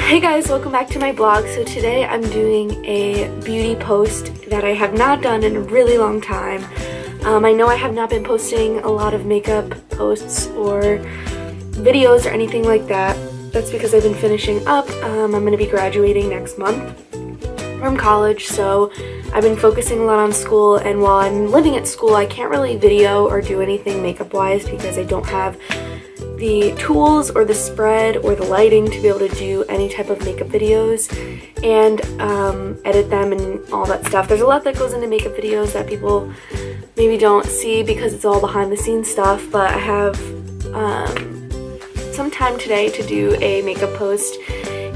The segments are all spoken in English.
Hey guys, welcome back to my blog. So today I'm doing a beauty post that I have not done in a really long time. I know I have not been posting a lot of makeup posts or videos or anything like that. That's because I've been finishing up. I'm going to be graduating next month from college, so I've been focusing a lot on school, and while I'm living at school I can't really video or do anything makeup wise because I don't have the tools or the spread or the lighting to be able to do any type of makeup videos and edit them and all that stuff. There's a lot that goes into makeup videos that people maybe don't see because it's all behind the scenes stuff, but I have some time today to do a makeup post.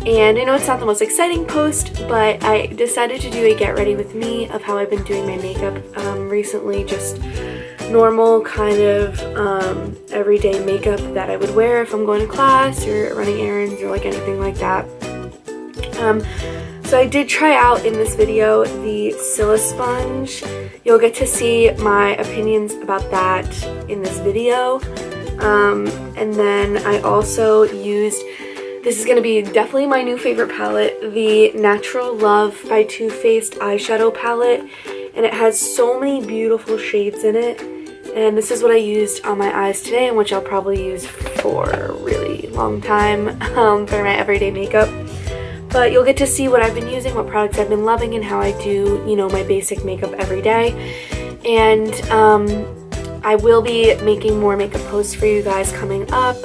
And I know it's not the most exciting post, but I decided to do a get ready with me of how I've been doing my makeup recently. Just normal kind of everyday makeup that I would wear if I'm going to class or running errands or like anything like that. So I did try out in this video the Silispunge. You'll get to see my opinions about that in this video. And then I also used, this is going to be definitely my new favorite palette, the Natural Love by Too Faced eyeshadow palette, and it has so many beautiful shades in it, and this is what I used on my eyes today, and which I'll probably use for a really long time for my everyday makeup. But you'll get to see what I've been using, what products I've been loving, and how I do, you know, my basic makeup every day. And I will be making more makeup posts for you guys coming up,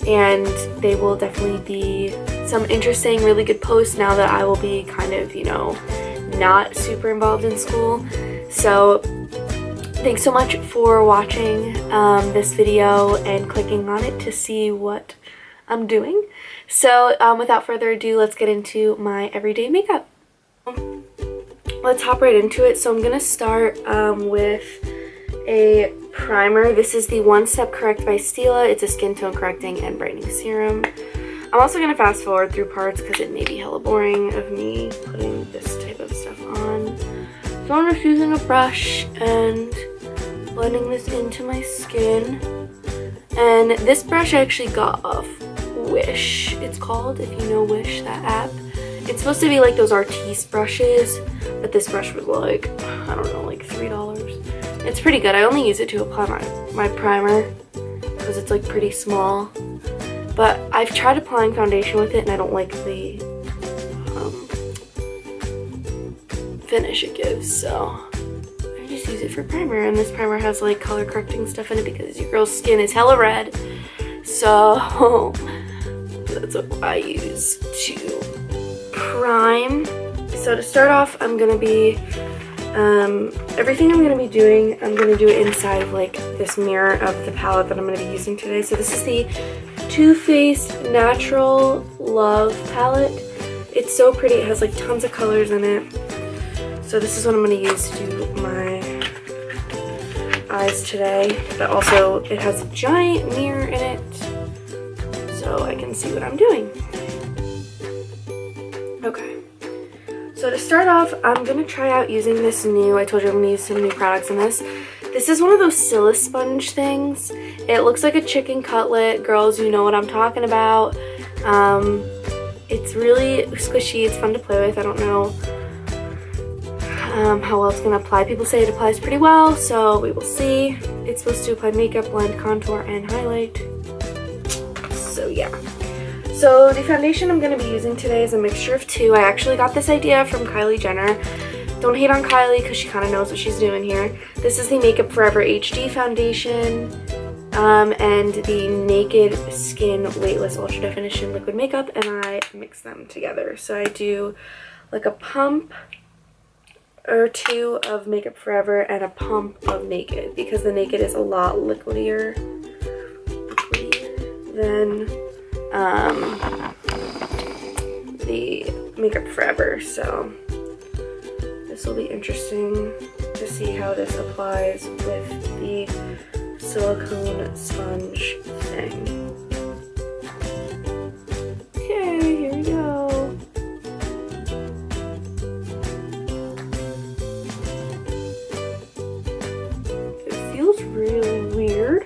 and they will definitely be some interesting, really good posts now that I will be kind of, you know, not super involved in school. So thanks so much for watching this video and clicking on it to see what I'm doing. So without further ado, let's get into my everyday makeup. Let's hop right into it. So I'm gonna start with a primer. This is the One Step Correct by Stila. It's a skin tone correcting and brightening serum. I'm also going to fast forward through parts because it may be hella boring of me putting this type of stuff on. So I'm just using a brush and blending this into my skin. And this brush I actually got off Wish, it's called, if you know Wish, that app. It's supposed to be like those Artiste brushes, but this brush was like, I don't know, like $3. It's pretty good. I only use it to apply my primer because it's like pretty small. But I've tried applying foundation with it and I don't like the finish it gives, so I just use it for primer. And this primer has like color correcting stuff in it because your girl's skin is hella red. So that's what I use to prime. So to start off, I'm going to be everything I'm going to be doing, I'm going to do it inside of like this mirror of the palette that I'm going to be using today. So this is the Too Faced Natural Love palette. It's so pretty. It has like tons of colors in it. So this is what I'm going to use to do my eyes today. But also it has a giant mirror in it so I can see what I'm doing. Okay. So to start off, I'm going to try out using this new, I told you I'm going to use some new products in this. This is one of those Silispunge things. It looks like a chicken cutlet. Girls, you know what I'm talking about. It's really squishy. It's fun to play with. I don't know how well it's going to apply. People say it applies pretty well, so we will see. It's supposed to apply makeup, blend, contour, and highlight. So yeah. So the foundation I'm going to be using today is a mixture of two. I actually got this idea from Kylie Jenner. Don't hate on Kylie because she kind of knows what she's doing here. This is the Makeup Forever HD foundation and the Naked Skin Weightless Ultra Definition Liquid Makeup, and I mix them together. So I do like a pump or two of Makeup Forever and a pump of Naked because the Naked is a lot liquidier than the Makeup Forever, so this will be interesting to see how this applies with the silicone sponge thing. Okay, here we go. It feels really weird.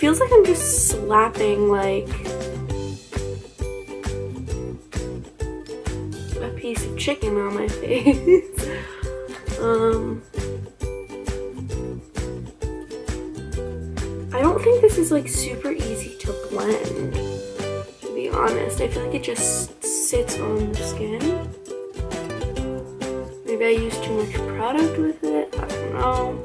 feels like I'm just slapping like a piece of chicken on my face. I don't think this is like super easy to blend, to be honest. I feel like it just sits on the skin. Maybe I used too much product with it, I don't know.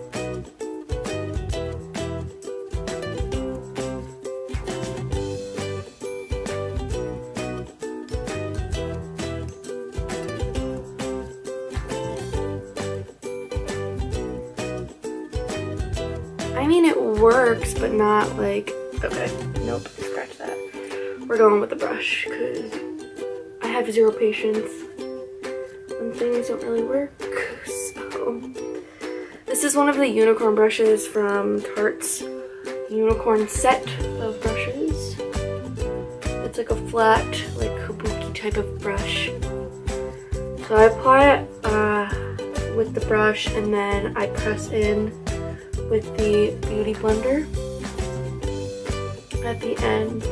I mean, it works, but not like, okay, nope, scratch that. We're going with the brush because I have zero patience when things don't really work. So this is one of the unicorn brushes from Tarte's unicorn set of brushes. It's like a flat, like kabuki type of brush. So I apply it with the brush, and then I press in with the Beauty Blender at the end.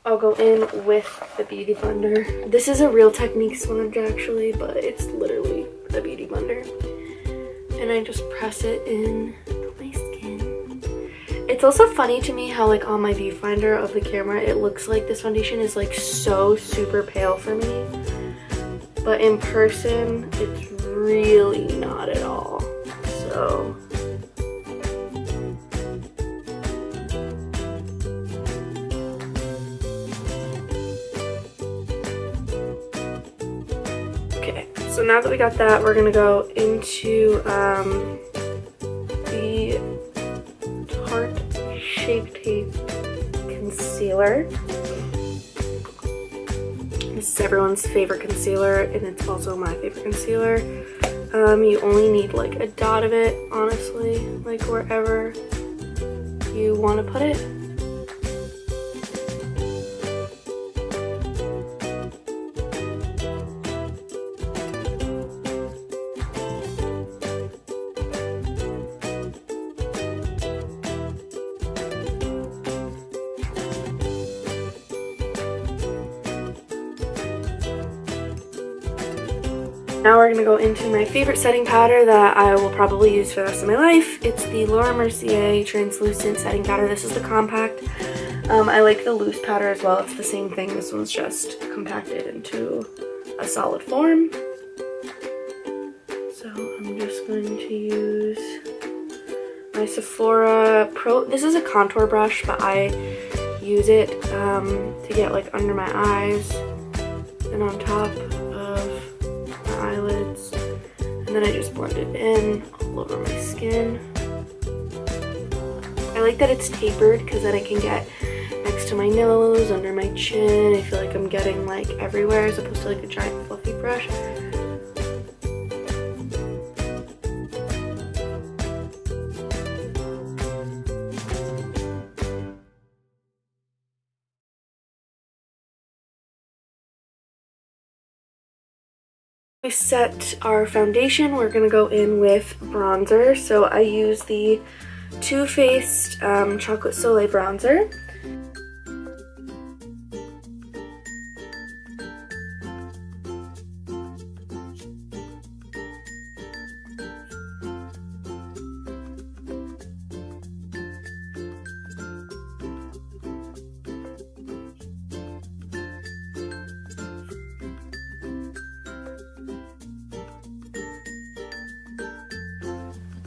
I'll go in with the Beauty Blender. This is a Real Technique sponge actually, but it's literally the Beauty Blender. And I just press it in my skin. It's also funny to me how like on my viewfinder of the camera, it looks like this foundation is like so super pale for me. But in person, it's really not at all. So so now that we got that, we're gonna go into the Tarte Shape Tape Concealer. This is everyone's favorite concealer, and it's also my favorite concealer. You only need like a dot of it, honestly, like wherever you want to put it. Now we're going to go into my favorite setting powder that I will probably use for the rest of my life. It's the Laura Mercier Translucent Setting Powder. This is the compact. I like the loose powder as well. It's the same thing. This one's just compacted into a solid form. So I'm just going to use my Sephora Pro. This is a contour brush, but I use it to get like under my eyes and on top of eyelids, and then I just blend it in all over my skin. I like that it's tapered because then I can get next to my nose, under my chin. I feel like I'm getting like everywhere as opposed to like a giant fluffy brush. We set our foundation. We're gonna go in with bronzer. So I use the Too Faced Chocolate Soleil bronzer.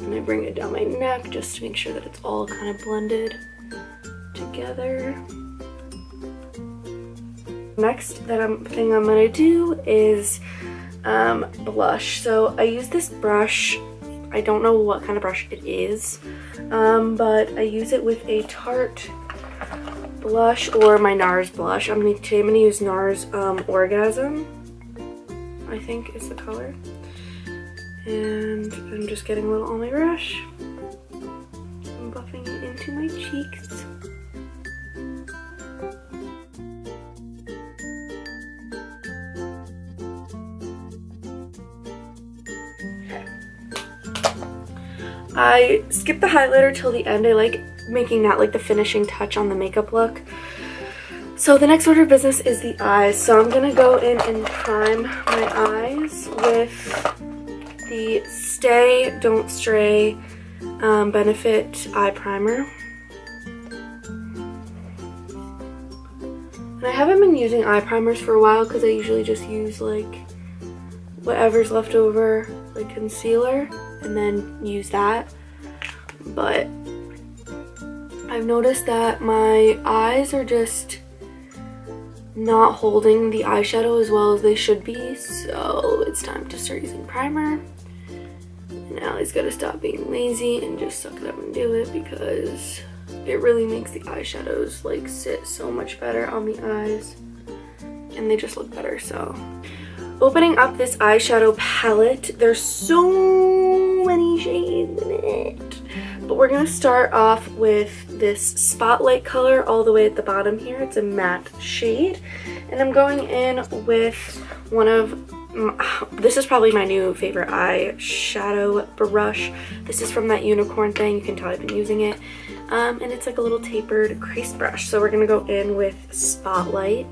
And I bring it down my neck just to make sure that it's all kind of blended together. Next thing I'm gonna do is blush. So I use this brush. I don't know what kind of brush it is, but I use it with a Tarte blush or my NARS blush. Today I'm gonna use NARS Orgasm, I think is the color. And I'm just getting a little on my brush. to my cheeks. I skipped the highlighter till the end. I like making that like the finishing touch on the makeup look. So the next order of business is the eyes. So I'm gonna go in and prime my eyes with the Stay Don't Stray Benefit Eye Primer. And I haven't been using eye primers for a while because I usually just use like whatever's left over, like concealer, and then use that. But I've noticed that my eyes are just not holding the eyeshadow as well as they should be, so it's time to start using primer. And Allie's gotta stop being lazy and just suck it up and do it, because it really makes the eyeshadows like sit so much better on the eyes and they just look better. So opening up this eyeshadow palette, there's so many shades in it, but we're gonna start off with this Spotlight color all the way at the bottom here. It's a matte shade, and I'm going in with one of this is probably my new favorite eyeshadow brush. This is from that unicorn thing. You can tell I've been using it, and it's like a little tapered crease brush. So we're gonna go in with Spotlight.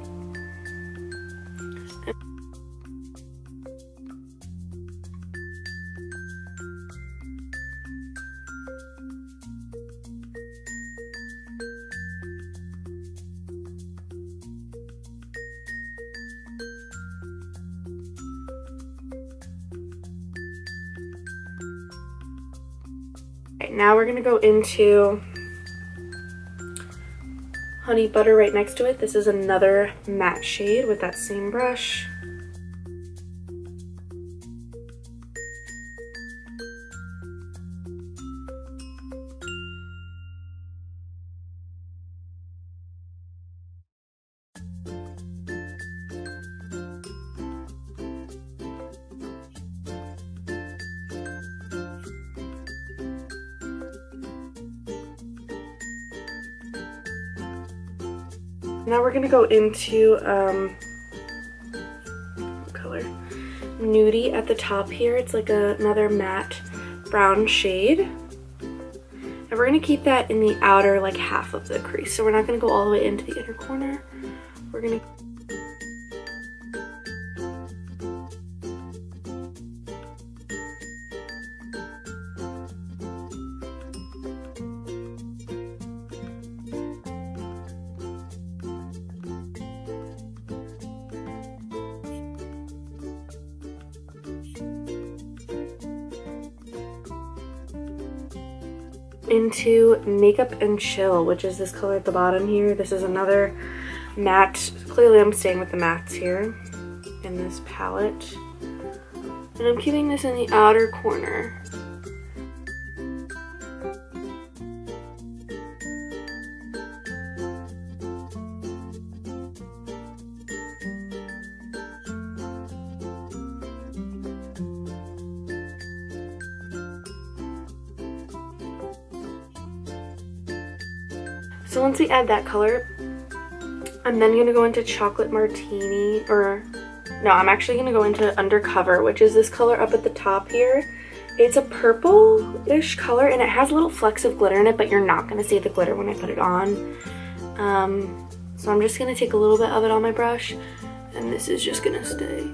Now we're going to go into Honey Butter right next to it. This is another matte shade with that same brush. Now we're gonna go into what color? Nudie at the top here. It's like another matte brown shade. And we're gonna keep that in the outer like half of the crease. So we're not gonna go all the way into the inner corner. We're gonna into Makeup and Chill, which is this color at the bottom here. This is another matte. Clearly I'm staying with the mattes here in this palette, and I'm keeping this in the outer corner. So once we add that color, I'm then going to go into Chocolate Martini, or no, I'm actually going to go into Undercover, which is this color up at the top here. It's a purple-ish color, and it has little flecks of glitter in it, but you're not going to see the glitter when I put it on. So I'm just going to take a little bit of it on my brush, and this is just going to stay.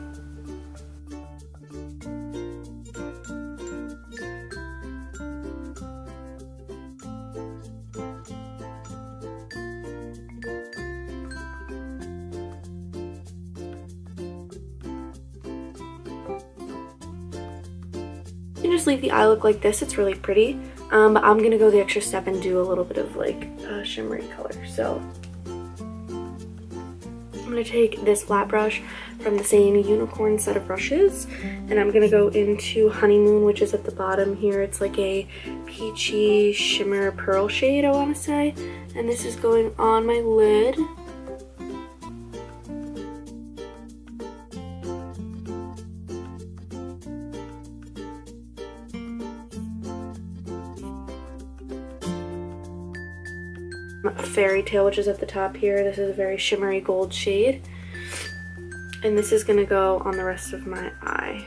You can just leave the eye look like this. It's really pretty, but I'm gonna go the extra step and do a little bit of like shimmery color. So I'm gonna take this flat brush from the same unicorn set of brushes, and I'm gonna go into Honeymoon, which is at the bottom here. It's like a peachy shimmer pearl shade, I want to say, and this is going on my lid. Fairy Tale, which is at the top here. This is a very shimmery gold shade. And this is gonna go on the rest of my eye.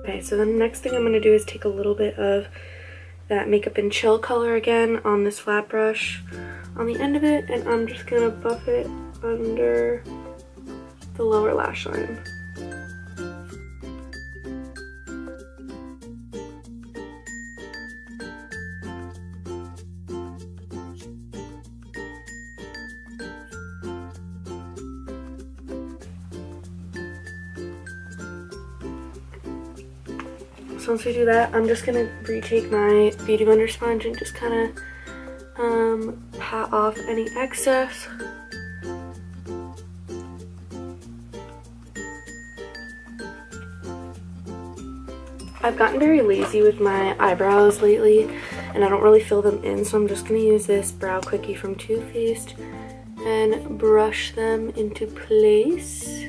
Okay, so the next thing I'm going to do is take a little bit of that Makeup and Chill color again on this flat brush on the end of it, and I'm just going to buff it under the lower lash line. So once we do that, I'm just gonna retake my Beauty Blender sponge and just kind of pat off any excess. I've gotten very lazy with my eyebrows lately, and I don't really fill them in, so I'm just gonna use this Brow Quickie from Too Faced and brush them into place.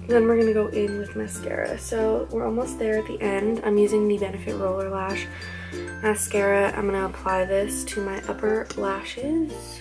Then we're going to go in with mascara. So we're almost there at the end. I'm using the Benefit Roller Lash mascara. I'm going to apply this to my upper lashes.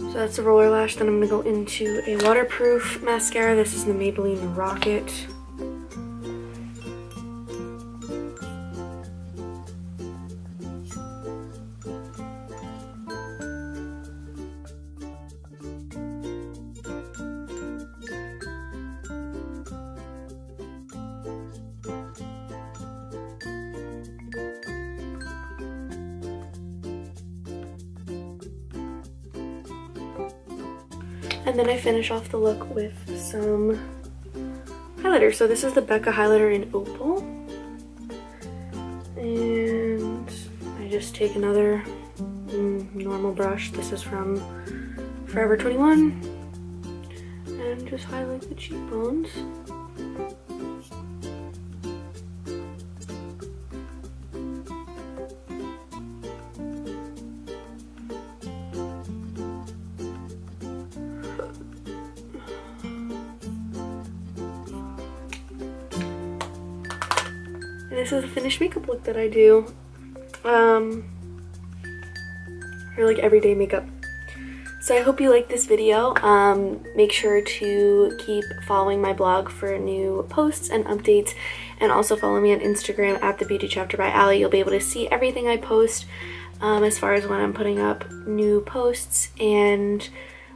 So that's the roller lash. Then I'm going to go into a waterproof mascara. This is the Maybelline Rocket. And then I finish off the look with some highlighter. So this is the Becca highlighter in Opal. And I just take another normal brush. This is from Forever 21. And just highlight the cheekbones. This is the finished makeup look that I do for like everyday makeup. So I hope you like this video. Make sure to keep following my blog for new posts and updates, and also follow me on Instagram at The Beauty Chapter by Ali. You'll be able to see everything I post as far as when I'm putting up new posts and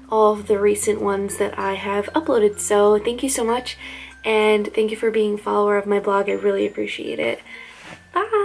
all of the recent ones that I have uploaded. So thank you so much. And thank you for being a follower of my blog. I really appreciate it. Bye!